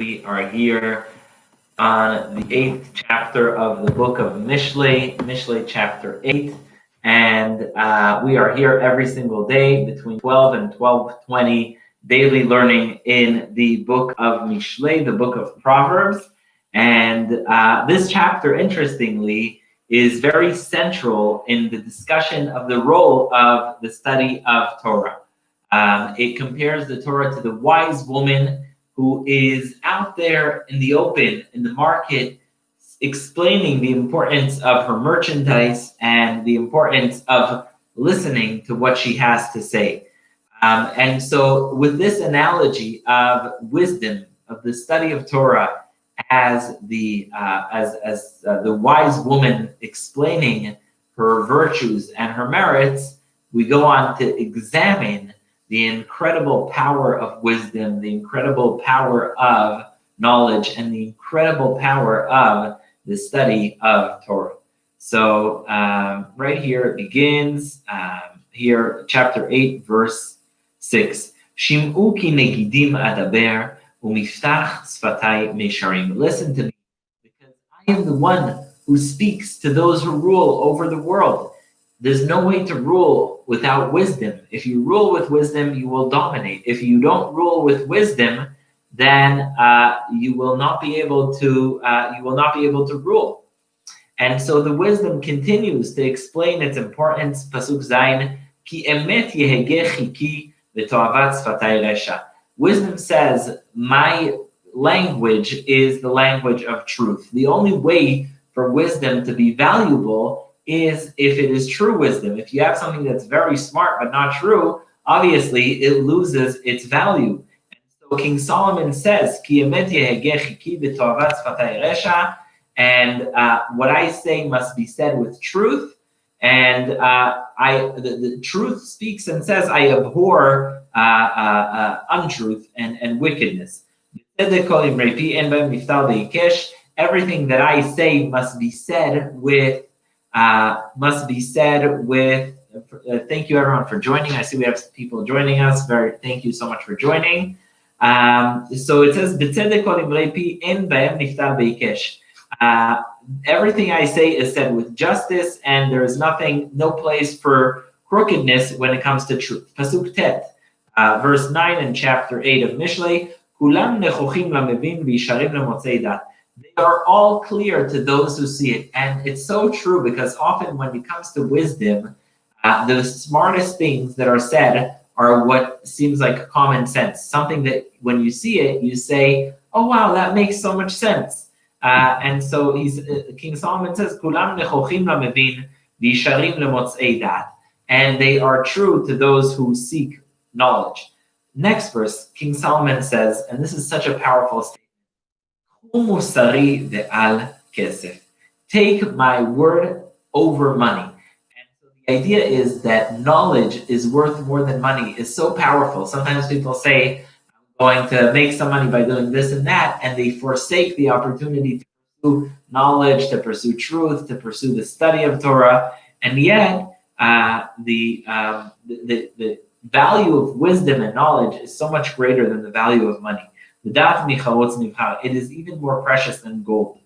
We are here on the 8th chapter of the book of Mishlei, Mishlei chapter 8, and we are here every single day between 12 and 12:20, daily learning in the book of Mishlei, the book of Proverbs. And this chapter, interestingly, is very central in the discussion of the role of the study of Torah. It compares the Torah to the wise woman who is out there in the open, in the market, explaining the importance of her merchandise and the importance of listening to what she has to say. And so with this analogy of wisdom, of the study of Torah, as the wise woman explaining her virtues and her merits, we go on to examine the incredible power of wisdom, the incredible power of knowledge, and the incredible power of the study of Torah. So right here it begins, here chapter 8, verse 6. Shim'u ki negidim adaber umiftach sfatai mesharim. Listen to me, because I am the one who speaks to those who rule over the world. There's no way to rule without wisdom. If you rule with wisdom, you will dominate. If you don't rule with wisdom, then you will not be able to rule. And so the wisdom continues to explain its importance. Pasuk Zayin, ki emet yehegechi v'toavat sfatay resha. Wisdom says, my language is the language of truth. The only way for wisdom to be valuable is if it is true wisdom. If you have something that's very smart but not true, obviously it loses its value. And so King Solomon says, and what I say must be said with truth. And the truth speaks and says, I abhor untruth and wickedness. Everything that I say must be said with thank you everyone for joining. I see we have people joining us. Thank you so much for joining. So it says everything I say is said with justice, and there is no place for crookedness when it comes to truth. Pasuk Tet, verse 9 in chapter 8 of Mishlei, kulam nechochim lamevin v'yisharim lemotzei dat. They are all clear to those who see it. And it's so true, because often when it comes to wisdom, the smartest things that are said are what seems like common sense. Something that when you see it, you say, oh, wow, that makes so much sense. And so King Solomon says, Kulam nechochim lamevin v'yisharim lemotzei dat. And they are true to those who seek knowledge. Next verse, King Solomon says, and this is such a powerful statement, take my word over money. And so the idea is that knowledge is worth more than money. Is so powerful. Sometimes people say, I'm going to make some money by doing this and that, and they forsake the opportunity to pursue knowledge, to pursue truth, to pursue the study of Torah. And yet the value of wisdom and knowledge is so much greater than the value of money. It is even more precious than gold.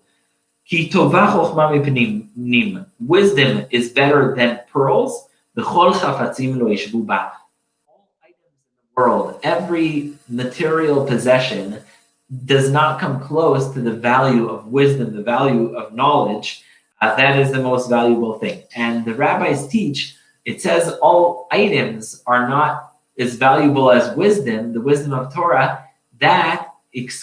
Wisdom is better than pearls. All items in the world, every material possession does not come close to the value of wisdom, the value of knowledge. That is the most valuable thing. And the rabbis teach, it says all items are not as valuable as wisdom, the wisdom of Torah. That's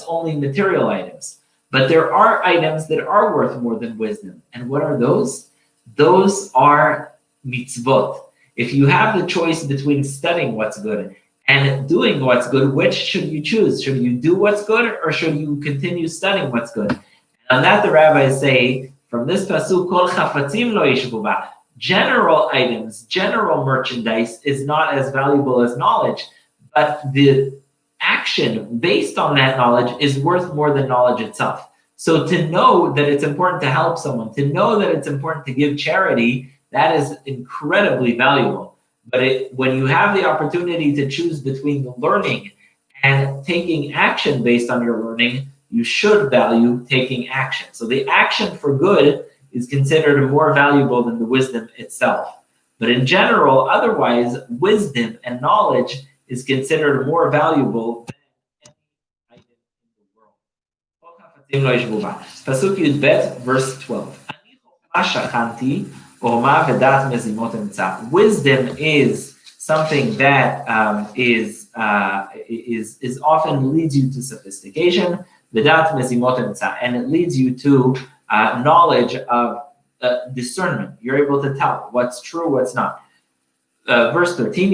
only material items. But there are items that are worth more than wisdom. And what are those? Those are mitzvot. If you have the choice between studying what's good and doing what's good, which should you choose? Should you do what's good, or should you continue studying what's good? And on that, the rabbis say, from this pasuk, kol chafatzim lo yishbu ba. General items, general merchandise is not as valuable as knowledge, but the action based on that knowledge is worth more than knowledge itself. So to know that it's important to help someone, to know that it's important to give charity, that is incredibly valuable. But when you have the opportunity to choose between the learning and taking action based on your learning, you should value taking action. So the action for good is considered more valuable than the wisdom itself. But in general, otherwise, wisdom and knowledge is considered more valuable than any item in the world. Pasuk Yud verse 12. Wisdom is something that is often leads you to sophistication, and it leads you to knowledge of discernment. You're able to tell what's true, what's not. Verse 13,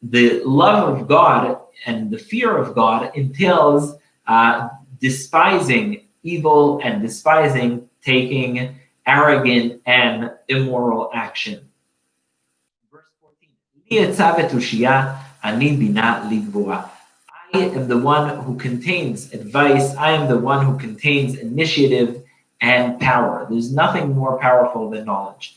the love of God and the fear of God entails despising evil and despising taking arrogant and immoral action. Verse 14, I am the one who contains advice. I am the one who contains initiative and power. There's nothing more powerful than knowledge.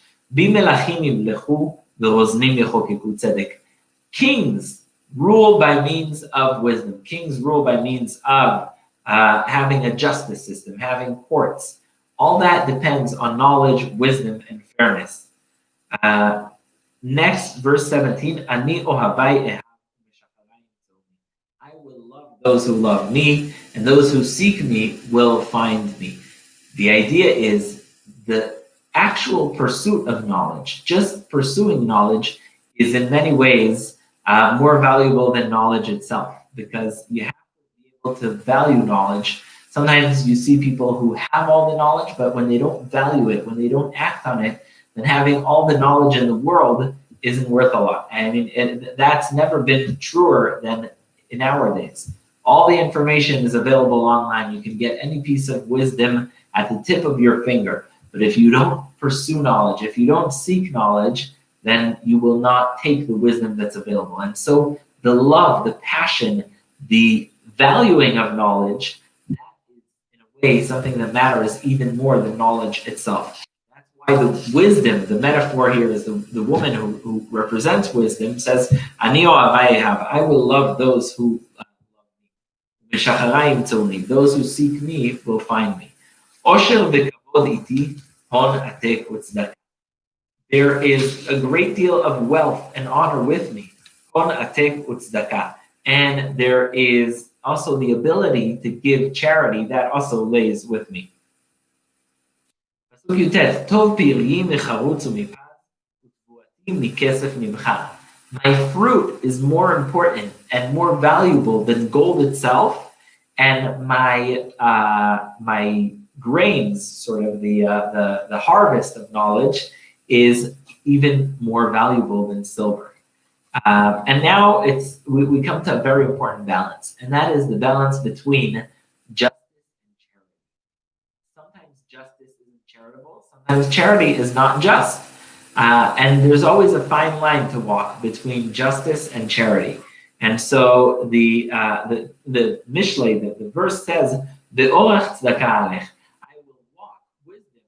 Kings rule by means of wisdom. Kings rule by means of having a justice system, having courts. All that depends on knowledge, wisdom, and fairness. Next, verse 17, Ani ohabai I will love those who love me, and those who seek me will find me. The idea is the actual pursuit of knowledge, just pursuing knowledge, is in many ways more valuable than knowledge itself, because you have to be able to value knowledge. Sometimes you see people who have all the knowledge, but when they don't value it, when they don't act on it, then having all the knowledge in the world isn't worth a lot. I mean, that's never been truer than in our days. All the information is available online. You can get any piece of wisdom at the tip of your finger. But if you don't pursue knowledge, if you don't seek knowledge, then you will not take the wisdom that's available. And so the love, the passion, the valuing of knowledge, that is in a way something that matters even more than knowledge itself. That's why the wisdom, the metaphor here is the woman who represents wisdom says, Ani ohav I will love those who love me. Those who seek me will find me. Osher v'kavod iti hon atek u'tzedakah. There is a great deal of wealth and honor with me. Hon atek u'tzedakah. And there is also the ability to give charity that also lays with me. Pasuk Yutet, Tov piryi mecharutz u'mipaz u'tvuati mikesef mimcha. My fruit is more important and more valuable than gold itself, and my grains, sort of the harvest of knowledge, is even more valuable than silver. And now we come to a very important balance, and that is the balance between justice and charity. Sometimes justice isn't charitable. Sometimes charity is not just. And there's always a fine line to walk between justice and charity. And so the Mishlei, the verse says, "Be'orach tzedakah alech." I will walk wisdom.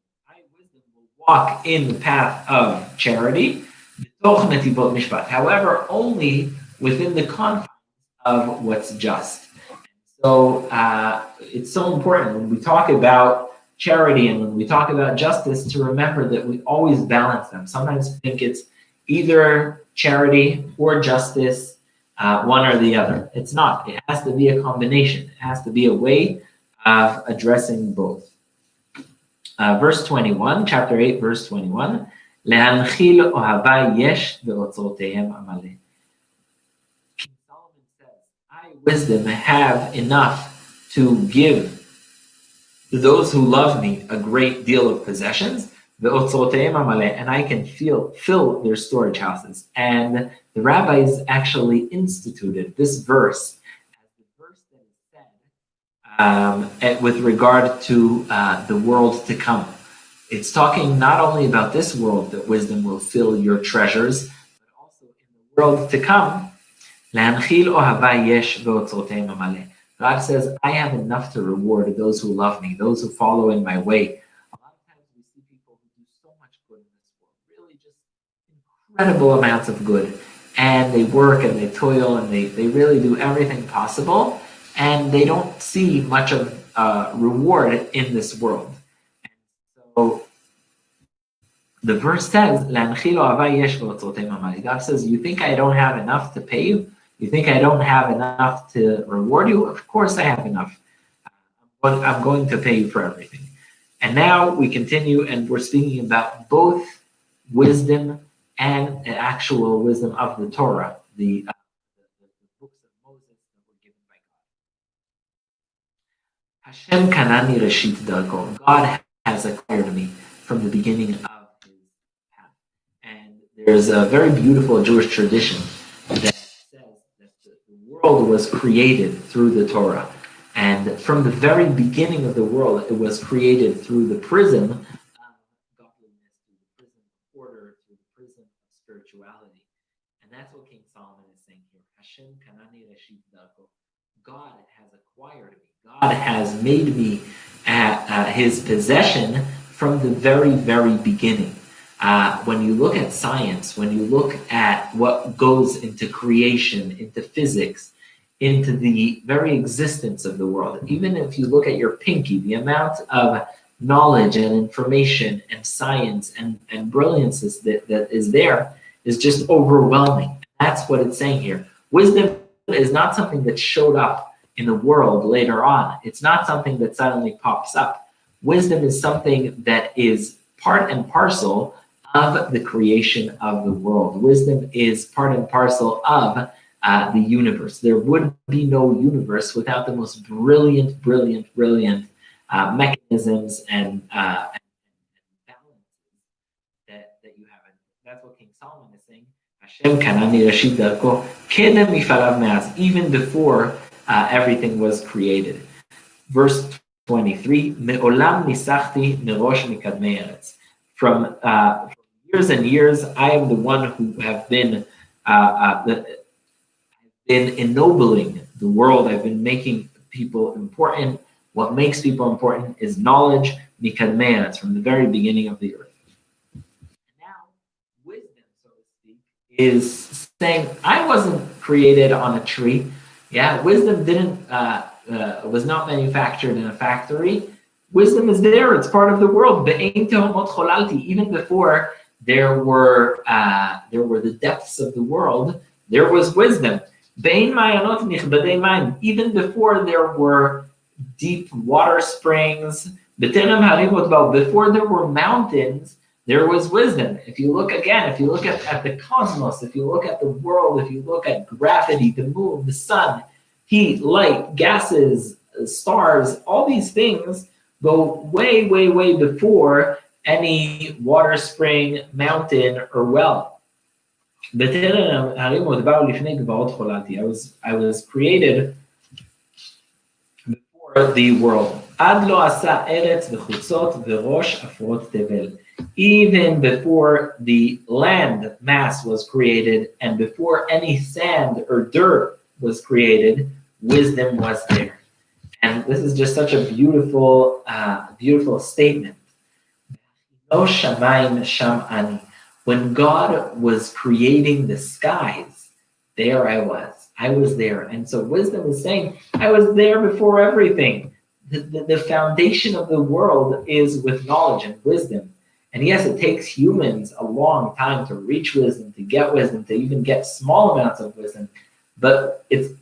Wisdom will walk in the path of charity. B'toch netibot mishpat. However, only within the confines of what's just. So it's so important when we talk about charity and when we talk about justice to remember that we always balance them. Sometimes we think it's either charity or justice, one or the other. It's not. It has to be a combination. It has to be a way of addressing both. Verse 21, chapter 8, verse 21. Lehanchil ohabai yesh ve'otzrotehem amaleh. King Solomon says, I, wisdom, have enough to give to those who love me a great deal of possessions, and I can fill their storage houses. And the rabbis actually instituted this verse as the verse that is said with regard to the world to come. It's talking not only about this world that wisdom will fill your treasures, but also in the world to come. God says, I have enough to reward those who love me, those who follow in my way. A lot of times we see people who do so much good in this world, really just incredible amounts of good. And they work and they toil and they really do everything possible. And they don't see much of reward in this world. So the verse says, God says, you think I don't have enough to pay you? You think I don't have enough to reward you? Of course I have enough. But I'm going to pay you for everything. And now we continue, and we're speaking about both wisdom and the actual wisdom of the Torah, the books of Moses that were given by God. Hashem kanani reshit darko. God has acquired me from the beginning of his path. And there's a very beautiful Jewish tradition that says that the world was created through the Torah. And from the very beginning of the world, it was created through the prism of godliness, through the prism of order, through the prism of spirituality. And that's what King Solomon is saying here. Hashem kanani reshit darko. God has acquired me. God has made me his possession from the very, very beginning. When you look at science, when you look at what goes into creation, into physics, into the very existence of the world. Even if you look at your pinky, the amount of knowledge and information and science and brilliance that is there is just overwhelming. That's what it's saying here. Wisdom is not something that showed up in the world later on. It's not something that suddenly pops up. Wisdom is something that is part and parcel of the creation of the world. Wisdom is part and parcel of the universe. There would be no universe without the most brilliant mechanisms and balances that you have. That's what King Solomon is saying. Hashem kanani reshit darko kedem mifalav me'az, even before everything was created. Verse 23, me'olam nisachti merosh mikadmei eretz. From years and years, I am the one who have been ennobling the world. I've been making people important. What makes people important is knowledge, mikadmei eretz, from the very beginning of the earth. And now, wisdom, so to speak, is saying, I wasn't created on a tree. Yeah, wisdom was not manufactured in a factory. Wisdom is there. It's part of the world. Even before there were the depths of the world, there was wisdom. Even before there were deep water springs, before there were mountains, there was wisdom. If you look at the cosmos, if you look at the world, if you look at gravity, the moon, the sun, heat, light, gases, stars, all these things go way before any water spring, mountain, or well. I was created before the world. Even before the land mass was created and before any sand or dirt was created, wisdom was there. And this is just such a beautiful statement. When God was creating the skies, there I was. I was there. And so wisdom is saying, I was there before everything. The foundation of the world is with knowledge and wisdom. And yes, it takes humans a long time to reach wisdom, to even get small amounts of wisdom. But that doesn't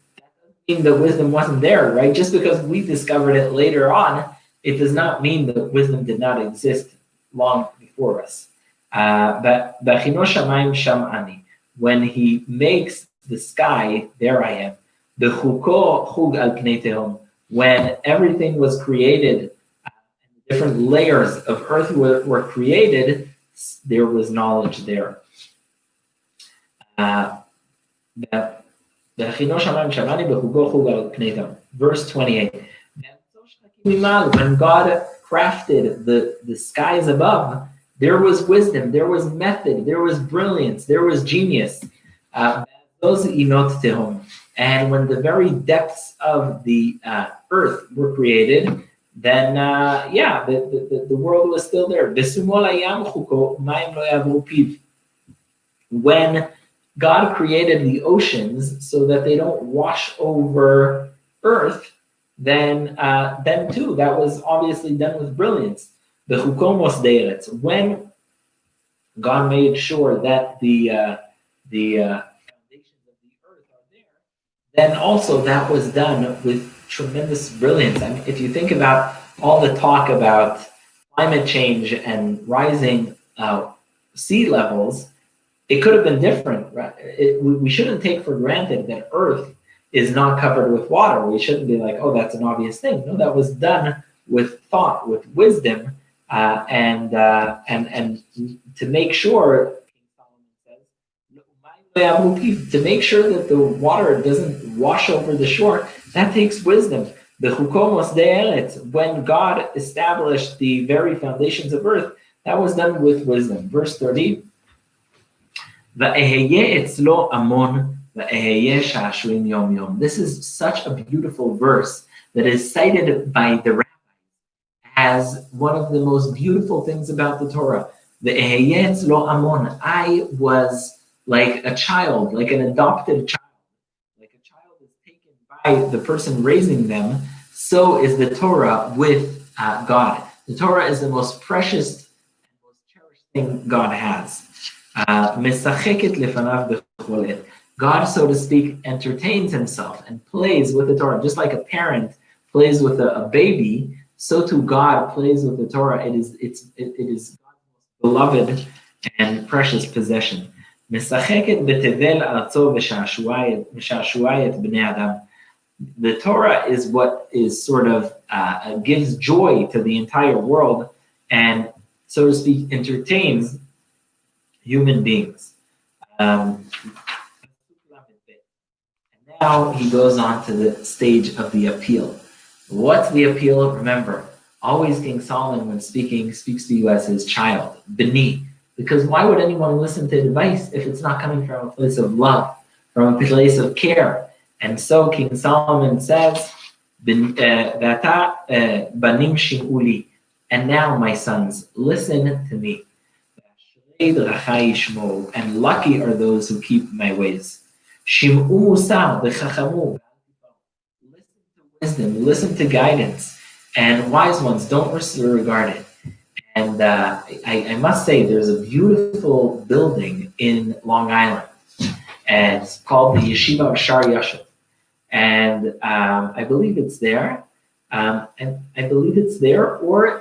mean that wisdom wasn't there, right? Just because we discovered it later on, it does not mean that wisdom did not exist long before us. But when he makes the sky, there I am. When everything was created, different layers of earth were created, there was knowledge there. Verse 28. When God crafted the skies above, there was wisdom, there was method, there was brilliance, there was genius. And when the very depths of the earth were created, then the world was still there. when God created the oceans so that they don't wash over earth, then too, that was obviously done with brilliance. The chukomos de'eretz, when God made sure that the foundations of the earth are there, then also that was done with tremendous brilliance. I mean, if you think about all the talk about climate change and rising sea levels, it could have been different, right? We shouldn't take for granted that Earth is not covered with water. We shouldn't be like, oh, that's an obvious thing. No, that was done with thought, with wisdom, and to make sure, to make sure that the water doesn't wash over the shore, that takes wisdom. The chukomos de'eretz, when God established the very foundations of earth, that was done with wisdom. Verse 30. This is such a beautiful verse that is cited by the rabbis as one of the most beautiful things about the Torah. I was like a child, like an adopted child. Like a child is taken by the person raising them, so is the Torah with God. The Torah is the most precious and most cherished thing God has. God, so to speak, entertains himself and plays with the Torah. Just like a parent plays with a baby, so too God plays with the Torah. It is God's most beloved and precious possession. The Torah is what is sort of gives joy to the entire world and, so to speak, entertains human beings. And now he goes on to the stage of the appeal. What's the appeal? Remember, always King Solomon, when speaks to you as his child, B'ni. Because why would anyone listen to advice if it's not coming from a place of love, from a place of care? And so King Solomon says, Banim shim'uli. And now, my sons, listen to me. And lucky are those who keep my ways. Listen to wisdom, listen to guidance, and wise ones don't disregard it. And I must say, there's a beautiful building in Long Island, and it's called the Yeshiva of Shar Yashav, and I believe it's there. Or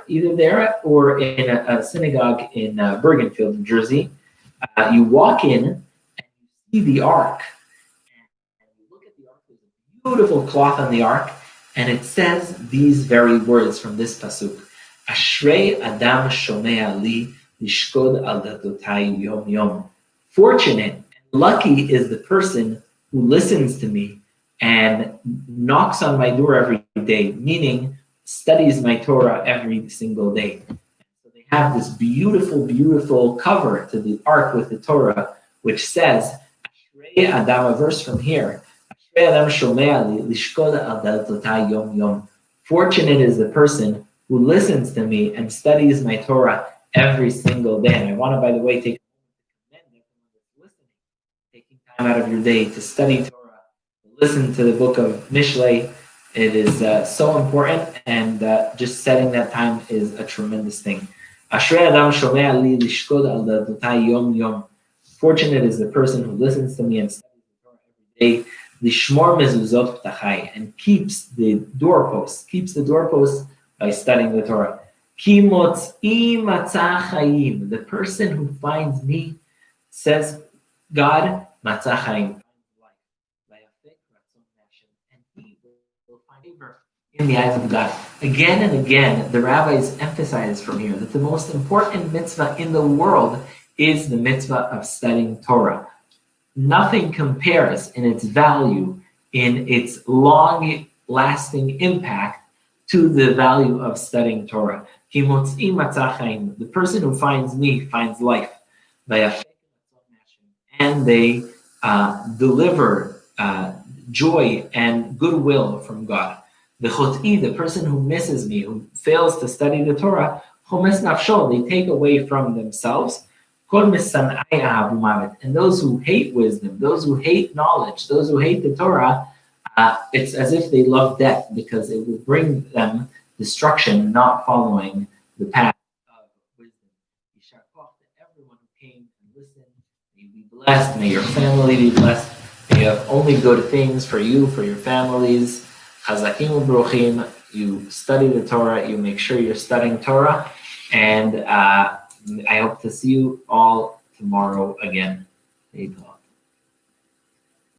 either there or in a synagogue in Bergenfield, New Jersey. You walk in and you see the ark. And you look at the ark, there's a beautiful cloth on the ark, and it says these very words from this pasuk. Ashrei Adam Shomea Li Lishkod Al Datotai Yom Yom. Fortunate and lucky is the person who listens to me and knocks on my door every day, meaning studies my Torah every single day. So they have this beautiful, beautiful cover to the ark with the Torah, which says, Ashrei Adam, a verse from here, Ashrei Adam Shomea Lishkod Al Datotai Yom Yom. Fortunate is the person who listens to me and studies my Torah every single day. And I want to, by the way, take a moment to commend everyone that's listening, taking time out of your day to study Torah. Listen to the book of Mishlei. It is so important, and just setting that time is a tremendous thing. Ashrei Adam shomea li lishkod al datotai yom yom. Fortunate is the person who listens to me and studies the Torah every day. Lishmor mezuzot ptachai, and keeps the doorposts by studying the Torah. Ki motz'i matzah chayim. The person who finds me, says God, matzah chayim. In the eyes of God. Again and again, the rabbis emphasize from here that the most important mitzvah in the world is the mitzvah of studying Torah. Nothing compares in its value, in its long-lasting impact to the value of studying Torah. The person who finds me finds life. And they deliver joy and goodwill from God. The chot'i, the person who misses me, who fails to study the Torah, chomes nafsho, they take away from themselves, And those who hate wisdom, those who hate knowledge, those who hate the Torah, it's as if they love death, because it will bring them destruction, not following the path of wisdom. Yishar koach to everyone who came and listened. May you be blessed. May your family be blessed. May you have only good things for you, for your families. Chazakim u'brochim. You study the Torah. You make sure you're studying Torah. And I hope to see you all tomorrow again.